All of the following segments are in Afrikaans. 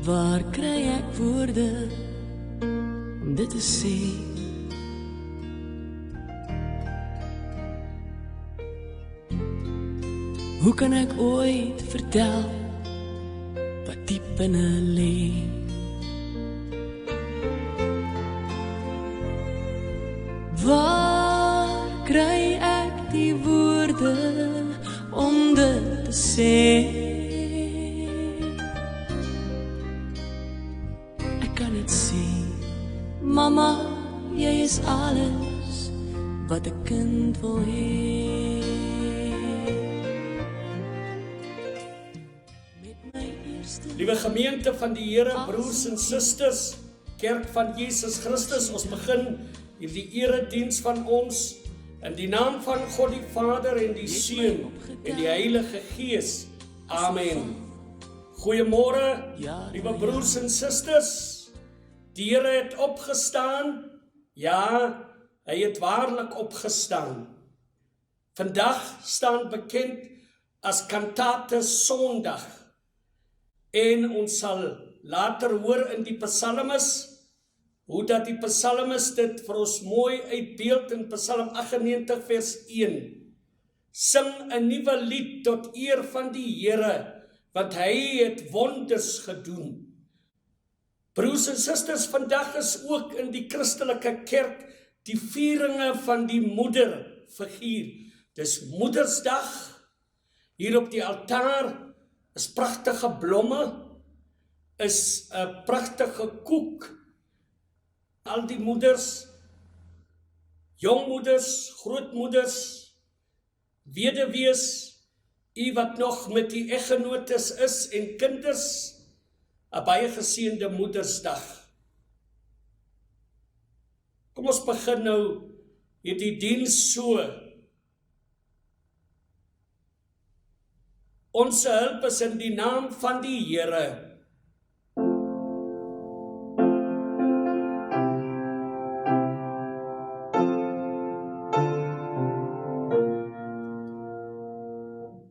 Waar kry ek woorde om dit te sê? Hoe kan ek ooit vertel wat diep binne lê? Waar kry ek die woorde om dit te sê? Ek kan dit sê, mama, jy is alles wat 'n kind wil hê. Liewe gemeente van die Here, broers en susters, kerk van Jesus Christus, ons begin hierdie erediens van ons in die naam van God die Vader en die Seun en die Heilige Gees. Amen. Goeiemôre, liewe broers en susters. Die Here het opgestaan. Ja, hy het waarlik opgestaan. Vandag staan bekend as Kantate Sondag. En ons sal later hoor in die psalmes, hoe dat die psalmes dit vir ons mooi uitbeeld in Psalm 98 vers 1. Sing 'n nuwe lied tot eer van die Here, want hy het wonders gedoen. Broers en susters, vandag is ook in die Christelike kerk die vieringe van die moederfiguur. Dis Moedersdag. Hier op die altaar is pragtige blomme, is 'n pragtige koek. Al die moeders, jongmoeders, grootmoeders, weduwees, u wat nog met die eggenotes is en kinders, 'n baie geseënde Moedersdag. Kom ons begin nou hierdie diens so. Ons hulp is in die naam van die Here.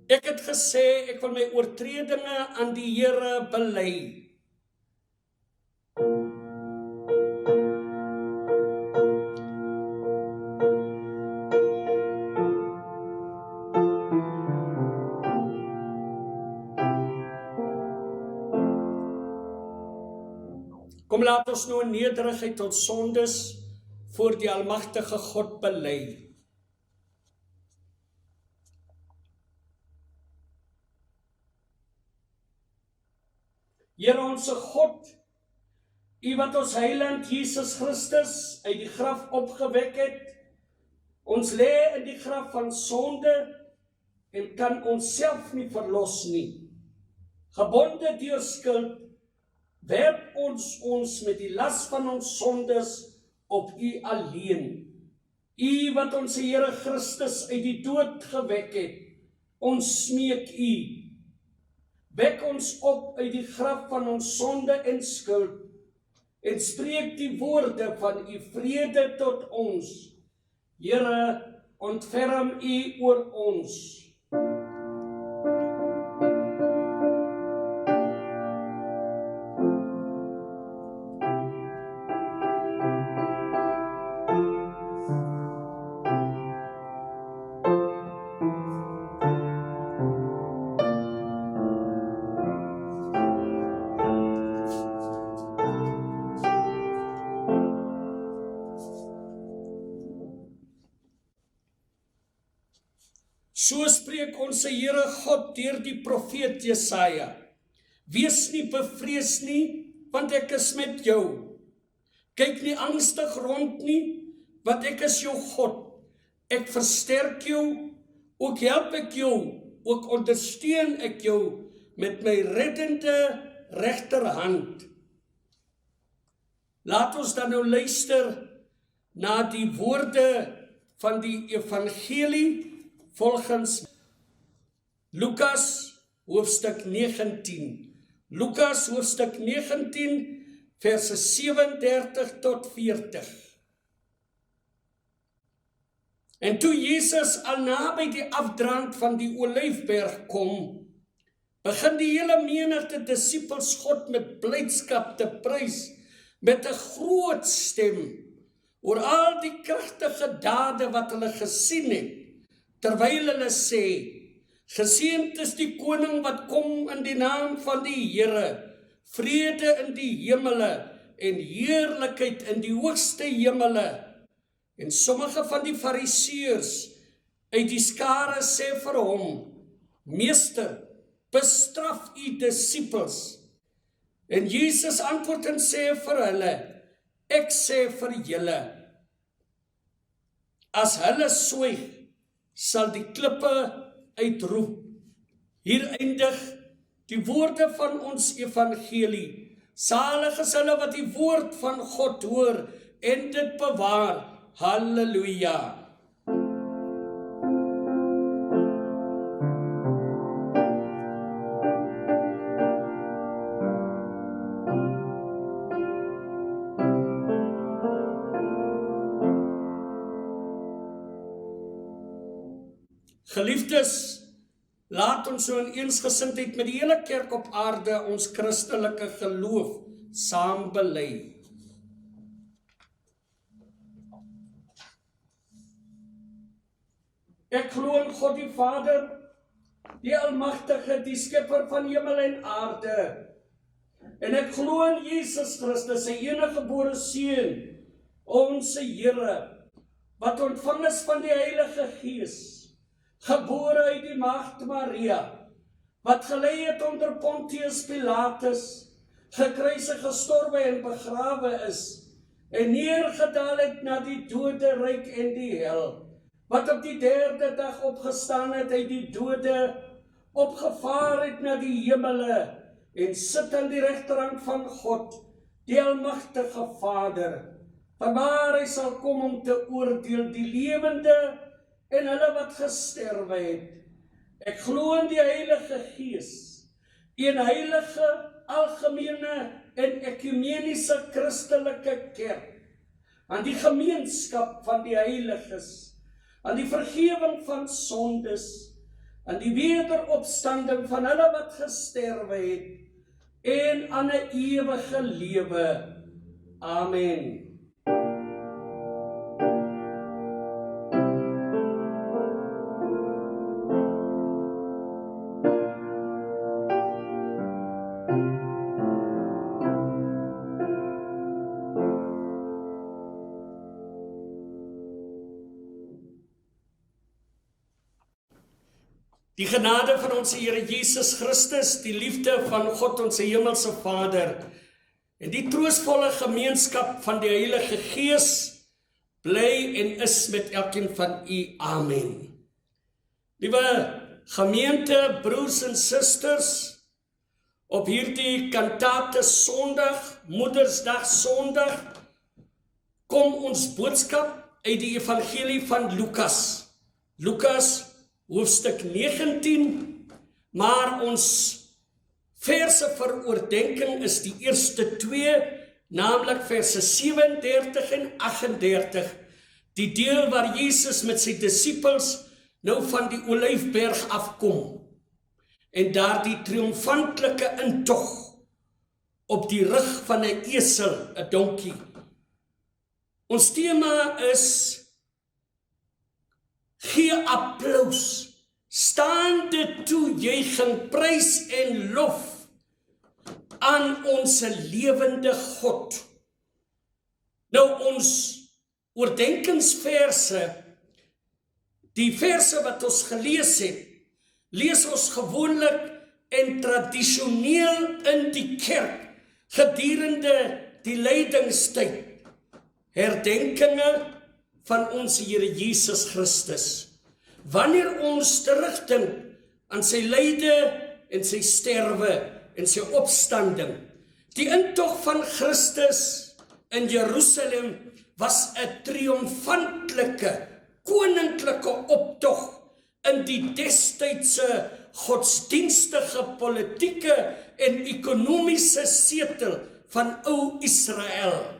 Ek het gesê, ek wil my oortredinge aan die Here bely. Kom laat ons nou in nederigheid ons sondes voor die almagtige God bely. Here onse God, u wat ons heiland Jesus Christus uit die graf opgewek het, ons lê in die graf van sonde en kan onsself nie verlos nie. Gebonde deur skuld, werp ons met die las van ons sondes op u alleen. U wat ons Here Christus uit die dood gewek het, ons smeek u. Wek ons op uit die graf van ons sonde en skuld en spreek die woorde van u vrede tot ons. Here, ontferm u oor ons. So spreek ons Here God deur die profeet Jesaja. Wees nie bevrees nie, want ek is met jou. Kyk nie angstig rond nie, want ek is jou God. Ek versterk jou, ook help ek jou, ook ondersteun ek jou met my reddende regterhand. Laat ons dan nou luister na die woorde van die evangelie volgens Lukas hoofstuk 19. Lukas hoofstuk 19 verse 37 tot 40. En toe Jesus al naby die afdrand van die Olyfberg kom, begin die hele menigte disippels God met blydskap te prys, met 'n groot stem, oor al die kragtige dade wat hulle gesien het, terwyl hulle sê, geseënd is die koning wat kom in die naam van die Here, vrede in die hemele en heerlikheid in die hoogste hemele. En sommige van die fariseërs uit die skare sê vir hom, Meester, bestraf u disippels. En Jesus antwoord en sê vir hulle, ek sê vir julle, as hulle swyg, sal die klippe uitroep. Hier eindig die woorde van ons evangelie. Salig is hulle wat die woord van God hoor en dit bewaar. Halleluja. Geliefdes, laat ons so in eensgesindheid met die hele kerk op aarde ons Christelike geloof saam bely. Ek glo in God die Vader, die Almagtige, die Skepper van hemel en aarde. En ek glo in Jesus Christus, sy eniggebore Seun, ons Here, wat ontvang is van die Heilige Gees, gebore uit die Maagd Maria, wat gelei het onder Pontius Pilatus, gekruisig, gestorwe en begrawe is, en neergedaal het na die doderyk en die hel, wat op die 3de dag opgestaan het uit die dode, opgevaar het na die hemele, en sit aan die regterhand van God, die Almagtige Vader, vanwaar hy sal kom om te oordeel die lewende en hulle wat gesterwe het. Ek glo in die Heilige Gees, een heilige, algemene en ekumeniese Christelike kerk, aan die gemeenskap van die heiliges, aan die vergewing van sondes, aan die wederopstanding van hulle wat gesterwe het, en aan 'n ewige lewe. Amen. Die genade van ons Here Jesus Christus, die liefde van God ons hemelse Vader, en die troostvolle gemeenskap van die Heilige Gees, bly en is met elkeen van u. Amen. Liewe gemeente, broers en susters, op hierdie kantate Sondag, Moedersdag Sondag, kom ons boodskap uit die evangelie van Lukas. Lukas hoofstuk 19, maar ons verse vir oordenking is die eerste 2, naamlik verse 37 en 38, die deel waar Jesus met sy disippels nou van die Olyfberg afkom, en daar die triomfantelike intog op die rug van 'n esel, 'n donkie. Ons tema is gee applaus, staande toejuiging, prys en lof aan ons lewende God. Nou ons oordenkingsverse, die verse wat ons gelees het, lees ons gewoonlik en tradisioneel in die kerk gedurende die lydingstyd, herdenkinge van ons Here Jesus Christus. Wanneer ons terugdink aan sy lyde en sy sterwe en sy opstanding, die intog van Christus in Jerusalem was 'n triomfantelike, koninklike optog in die destydse godsdienstige, politieke en ekonomiese setel van ou Israel.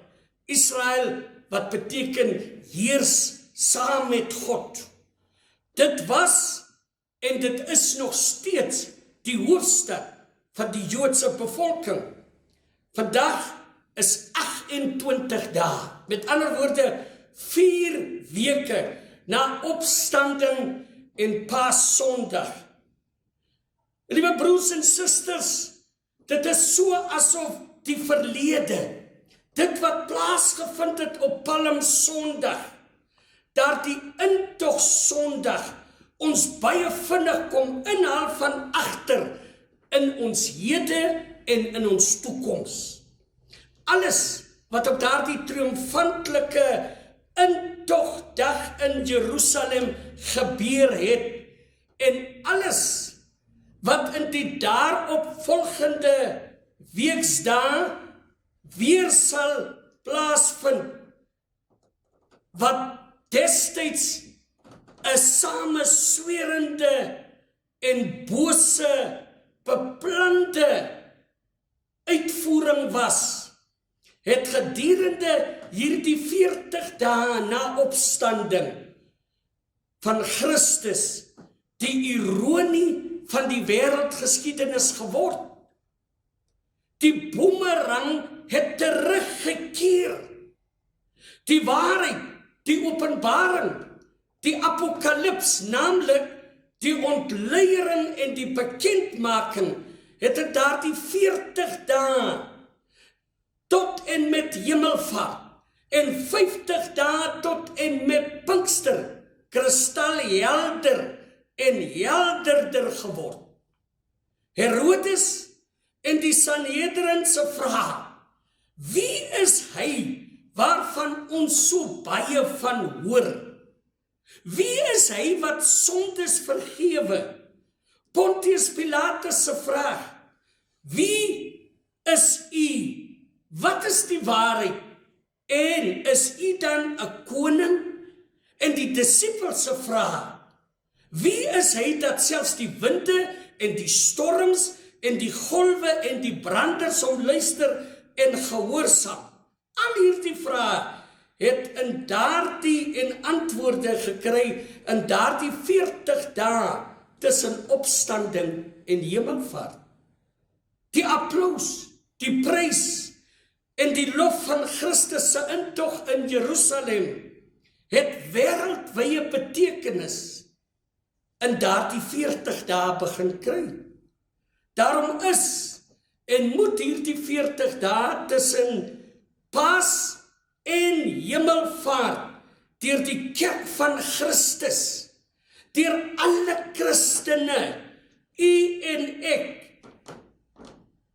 Israel wat beteken heers saam met God. Dit was en dit is nog steeds die hoofstad van die Joodse bevolking. Vandag is 28 dae, met ander woorde 4 weke na opstanding en Sondag. Liewe broers en susters, dit is so asof die verlede, dit wat plaasgevind het op Sondag, daardie intog Sondag, ons baie vinnig kom inhaal van agter in ons hede en in ons toekoms. Alles wat op daardie triomfantelike intogdag in Jerusalem gebeur het, en alles wat in die daaropvolgende weksdae weer sal plaasvind, wat destyds 'n sameswerende en bose beplande uitvoering was, het gedurende hierdie 40 dae na opstanding van Christus die ironie van die wêreldgeskiedenis geword. Die boemerang het teruggekeer. Die waarheid, die openbaring, die apokalips, naamlik die ontleiering en die bekendmaking, het in daardie 40 dae tot en met hemelvaart en 50 dae tot en met Pinkster kristalhelder en helderder geword. Herodes en die Sanhedrin se vraag: wie is hy waarvan ons so baie van hoor? Wie is hy wat sondes vergewe? Pontius Pilatus se vraag: wie is u? Wat is die waarheid? En is u dan 'n koning? En die disippels se vraag: wie is hy dat selfs die winde en die storms en die golwe en die branders hom luister en gehoorsaam? Al hierdie vrae het in daardie en antwoorde gekry in daardie 40 dae tussen opstanding en hemelvaart. Die applous, die prys en die lof van Christus se intog in Jerusalem het wêreldwye betekenis in daardie 40 dae begin kry. Daarom is en moet hierdie 40 dae tussen Pas en hemelvaart deur die kerk van Christus, deur alle Christene, u en ek,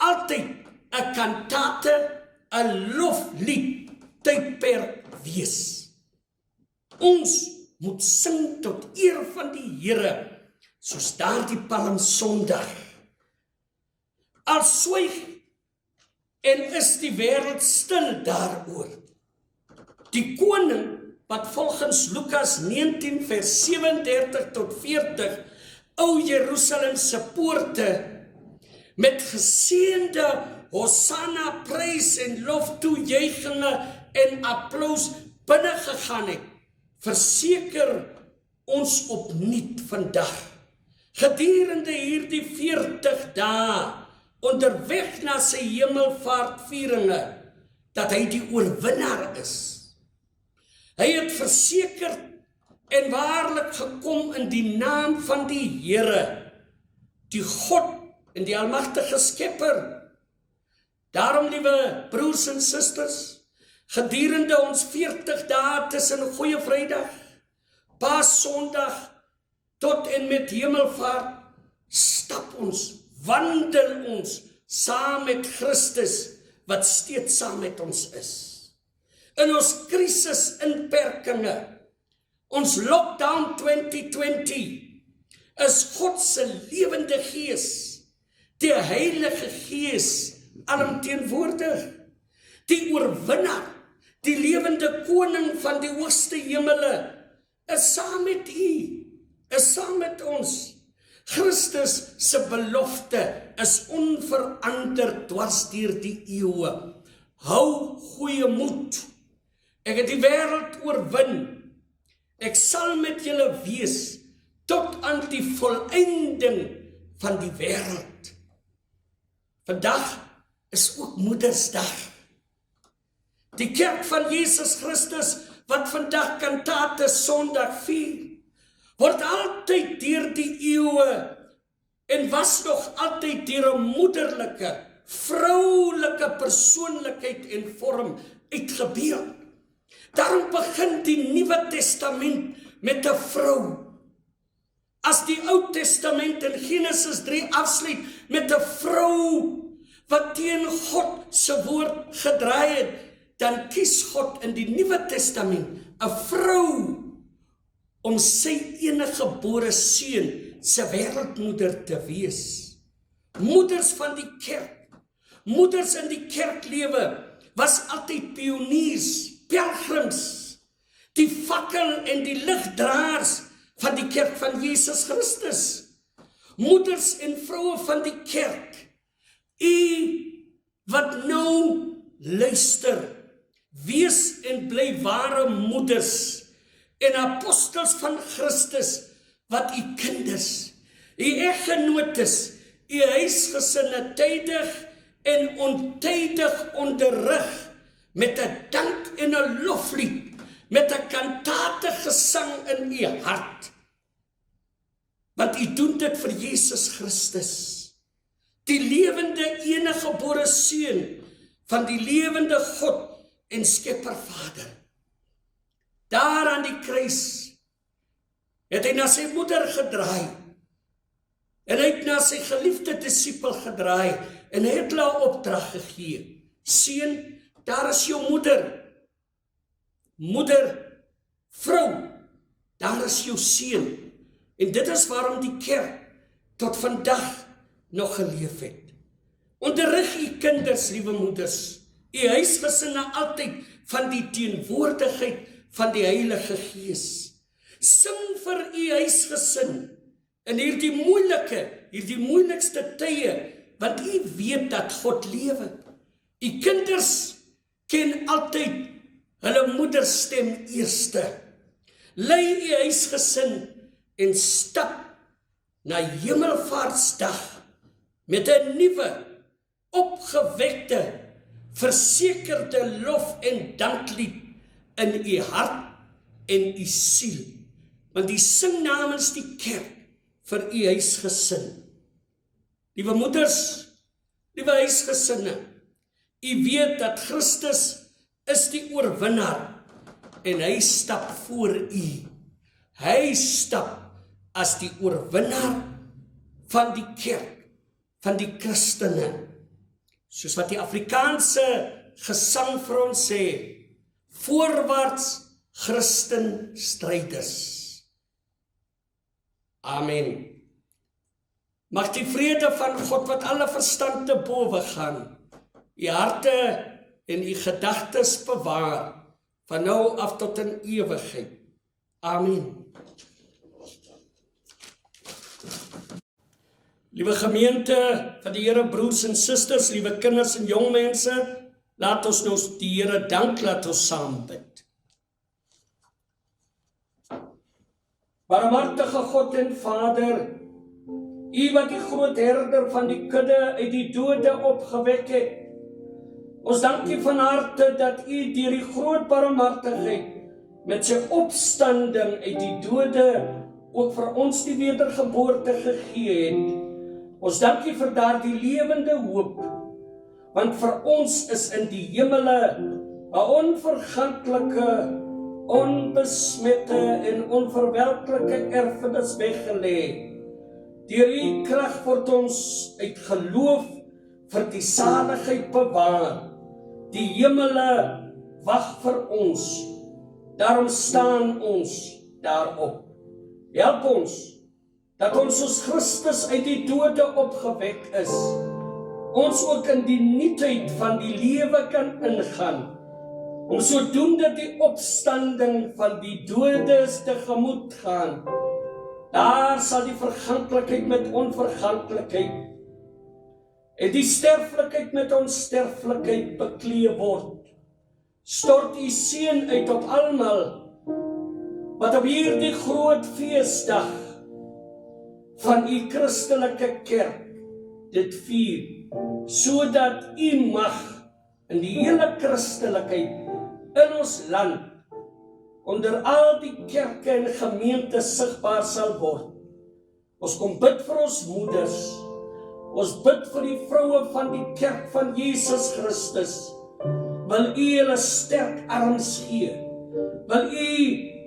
altyd 'n kantate, 'n loflied tydperk wees. Ons moet sing tot eer van die Here, soos daardie Sondag. Al swyg en is die wêreld stil daaroor. Die koning wat volgens Lukas 19 vers 37 tot 40 ou Jerusalem se poorte met geseënde Hosanna prys en loftoejuiginge en applous binne gegaan het, verseker ons opnuut vandag, gedurende hierdie 40 dae onderweg na sy hemelvaartvieringe, dat hy die oorwinnaar is. Hy het verseker en waarlik gekom in die naam van die Here, die God en die almagtige Skepper. Daarom, liewe broers en susters, gedurende ons 40 dae tussen Goeie Vrydag, Sondag tot en met hemelvaart, stap ons, wandel ons saam met Christus, wat steeds saam met ons is. In ons krisisinperkinge, ons lockdown 2020, is God se lewende Gees, die Heilige Gees, alomteenwoordig, die oorwinnaar, die lewende koning van die hoogste hemele, is saam met u, is saam met ons. Christus se belofte is onveranderd dwars deur die eeue. Hou goeie moed. Ek het die wêreld oorwin. Ek sal met julle wees tot aan die volëinding van die wêreld. Vandag is ook Moedersdag. Die kerk van Jesus Christus, wat vandag Kantate Sondag vier, word altyd deur die eeue en was nog altyd deur 'n moederlike, vroulike persoonlikheid en vorm uitgebeeld. Daarom begin die Nuwe Testament met 'n vrou. As die Ou Testament in Genesis 3 afsluit met 'n vrou wat teen God se woord gedraai het, dan kies God in die Nuwe Testament 'n vrou om sy eniggebore seun se wêreldmoeder te wees. Moeders van die kerk, moeders in die kerklewe was altyd pioniers, pelgrims, die fakkel en die ligdraers van die kerk van Jesus Christus. Moeders en vroue van die kerk, u wat nou luister, wees en bly ware moeders en apostels van Christus, wat u kinders, u eggenotes, u huisgesinne tydig en ontydig onderrig met 'n dank en 'n loflied, met 'n kantate gesang in u hart. Want u doen dit vir Jesus Christus, die lewende eniggebore seun van die lewende God en Skepper Vader. Daar aan die kruis het hy na sy moeder gedraai en hy het na sy geliefde disipel gedraai en hy het hulle 'n opdrag gegee. Seun, daar is jou moeder. Moeder, vrou, daar is jou seun. En dit is waarom die kerk tot vandag nog geleef het. Onderrig u kinders, liewe moeders, u huisgesinne altyd van die teenwoordigheid van die Heilige Gees. Sing vir u huisgesin in hierdie moeilikste tye, want u weet dat God lewe. U kinders ken altyd hulle moederstem eerste. Lei u huisgesin en stap na Hemelvaartsdag met 'n nuwe, opgewekte, versekerde lof en danklied in u hart en u siel. Want die sing namens die kerk vir u huisgesin. Liewe moeders, liewe huisgesinne, u weet dat Christus is die oorwinnaar en hy stap voor u. Hy stap as die oorwinnaar van die kerk, van die Christene. Soos wat die Afrikaanse gesang vir ons sê, voorwaarts Christen stryders. Amen. Mag die vrede van God wat alle verstand te bowe gaan, u harte en u gedagtes bewaar, van nou af tot in ewigheid. Amen. Liewe gemeente van die Here, broers en susters, liewe kinders en jong mense, laat ons nou die Here dank, laat ons saam bid. Barmhartige God en Vader, u wat die groot herder van die kudde uit die dode opgewek het, ons dank u van harte dat u deur die groot barmhartigheid met sy opstanding uit die dode ook vir ons die wedergeboorte gegee het. Ons dank u vir daardie lewende hoop, want vir ons is in die hemele 'n onverganklike, onbesmette en onverwelklike erfenis weggelê. Deur u krag word ons uit geloof vir die saligheid bewaar. Die hemele wag vir ons. Daarom staan ons daarop. Help ons dat ons soos Christus uit die dode opgewek is, ons ook in die nuutheid van die lewe kan ingaan, om sodoende die opstanding van die dodes tegemoet gaan. Daar sal die verganklikheid met onverganklikheid en die sterflikheid met onsterflikheid bekleed word. Stort u seën uit op almal wat op hierdie groot feesdag van u Christelike kerk dit vier, sodat u mag in die hele Christelikheid in ons land onder al die kerke en gemeentes sigbaar sal word. Ons kom bid vir ons moeders, ons bid vir die vroue van die kerk van Jesus Christus. Wil u hulle sterk arms gee, wil u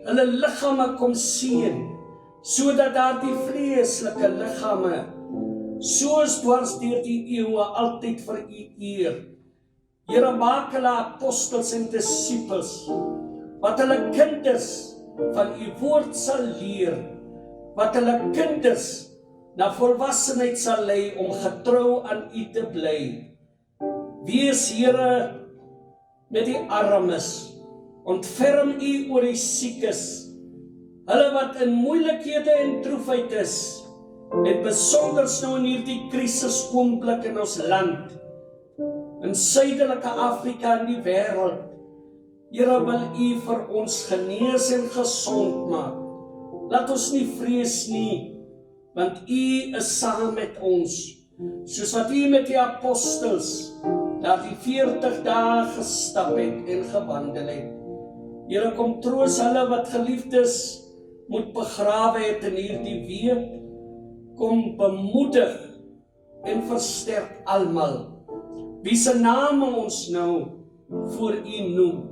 hulle liggame kom seën, sodat daar die vleeslike liggame, soos dwars deur die eeue, altyd vir u eer. Here, maak hulle apostels en disippels, wat hulle kinders van u woord sal leer, wat hulle kinders na volwassenheid sal lei om getrou aan u te bly. Wees, Here, met die armes, ontferm u oor die siekes, hulle wat in moeilikhede en droefheid is, en besonder nou in hierdie krisis oomblik in ons land, in Suidelike Afrika en die wêreld. Here, wil u vir ons genees en gesond maak. Laat ons nie vrees nie, want u is saam met ons, soos wat u met die apostels daar die 40 dae gestap het en gewandel het. Here, kom troos hulle wat geliefdes moet begrawe het in hierdie week. Kom bemoedig en versterk almal, wie se name ons nou voor u noem.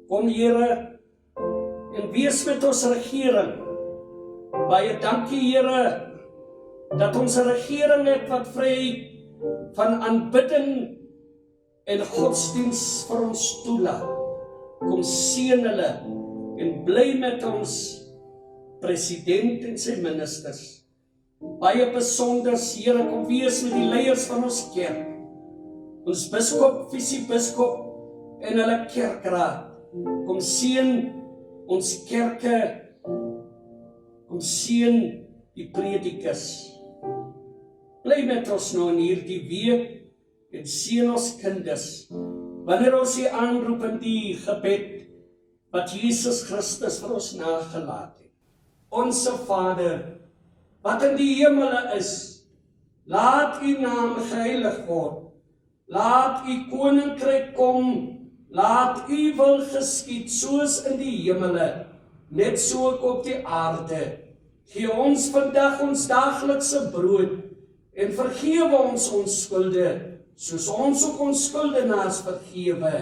Kom, Here, en wees met ons regering. Baie dankie, Here, dat ons 'n regering het wat vryheid van aanbidding en godsdiens vir ons toelaat. Kom seën hulle en bly met ons president en sy ministers. Baie besonder, Here, kom wees met die leiers van ons kerk, ons biskop, visiebiskop en hulle kerkraad. Kom seën ons kerke, kom seën die predikers. Bly met ons nou in hierdie week en seën ons kinders, wanneer ons u aanroep in die gebed wat Jesus Christus vir ons nagelaat het. Onse Vader, wat in die hemele is, laat u naam geheilig word. Laat u koninkryk kom. Laat u wil geskied, soos in die hemele, net so ook op die aarde. Gee ons vandag ons daaglikse brood, en vergewe ons ons skulde, soos ons ook ons skuldenaars vergewe.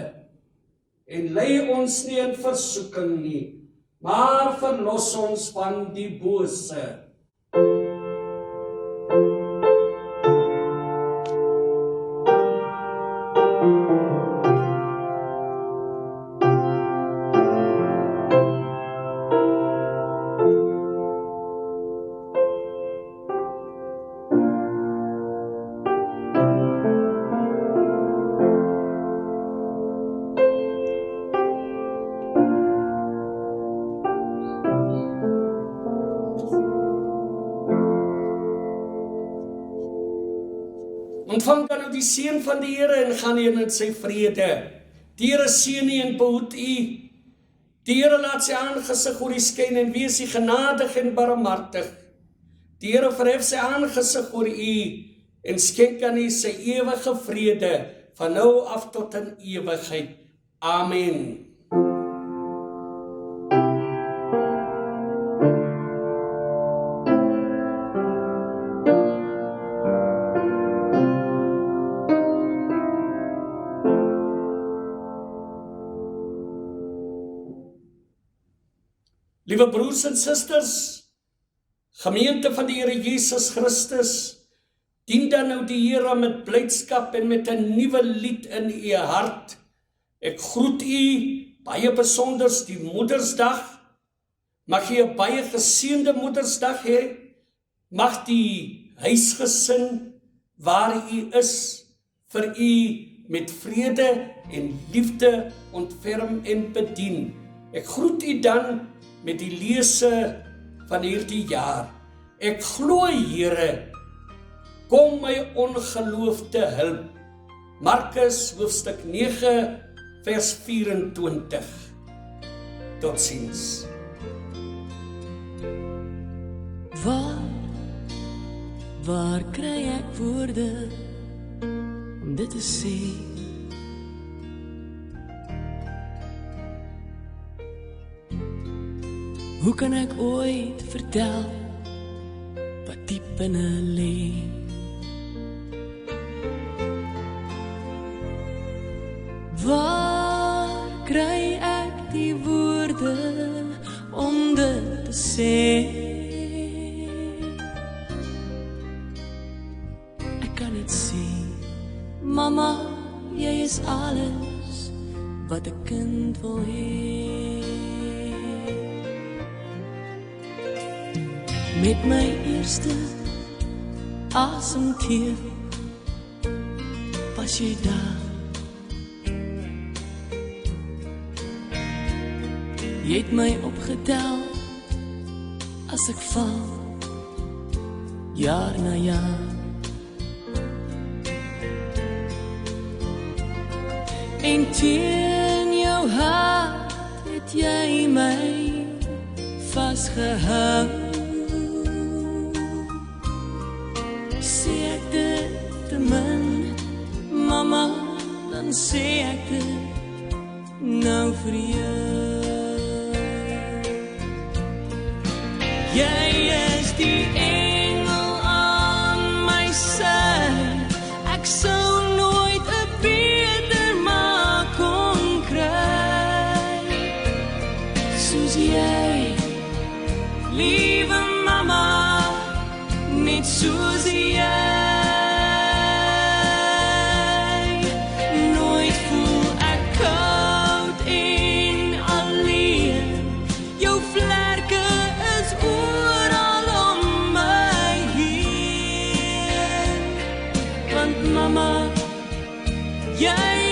En lei ons nie in versoeking nie, maar verlos ons van die bose. Ontvang dan nou die seën van die Here en gaan heen in sy vrede. Die Here seën u en behoed u. Die Here laat sy aangesig oor u skyn en wees u genadig en barmhartig. Die Here verhef sy aangesig oor u en skenk aan u sy ewige vrede van nou af tot in ewigheid. Amen. Liewe broers en susters, gemeente van die Here Jesus Christus, dien dan nou die Here met blydskap en met 'n nuwe lied in u hart. Ek groet u baie besonders die Moedersdag. Mag jy 'n baie geseënde Moedersdag hê. Mag die huisgesin waar u is vir u met vrede en liefde ontferm en bedien. Ek groet u dan met die lese van hierdie jaar. Ek glo, Here, kom my ongeloof te hulp. Markus hoofstuk 9 vers 24. Totsiens. Waar kry ek woorde om dit te sê? Hoe kan ek ooit vertel wat diep binne lê? Waar kry ek die woorde om dit te sê? Ek kan dit sê, Mama, jy is alles wat 'n kind wil hê. Met my eerste asemteug was jy daar. Jy het my opgetel as ek val, jaar na jaar. En teen jou hart het jy my vasgehou. Sê ek dit te min, Mama, dan sê ek dit nou vir jou. Jy is die engel aan my sy. Ek sou nooit 'n beter ma kon kry soos jy, liewe Mama, net soos jy. Nooit voel ek koud en alleen. Jou vlerke is oral om my heen. Want Mama, jy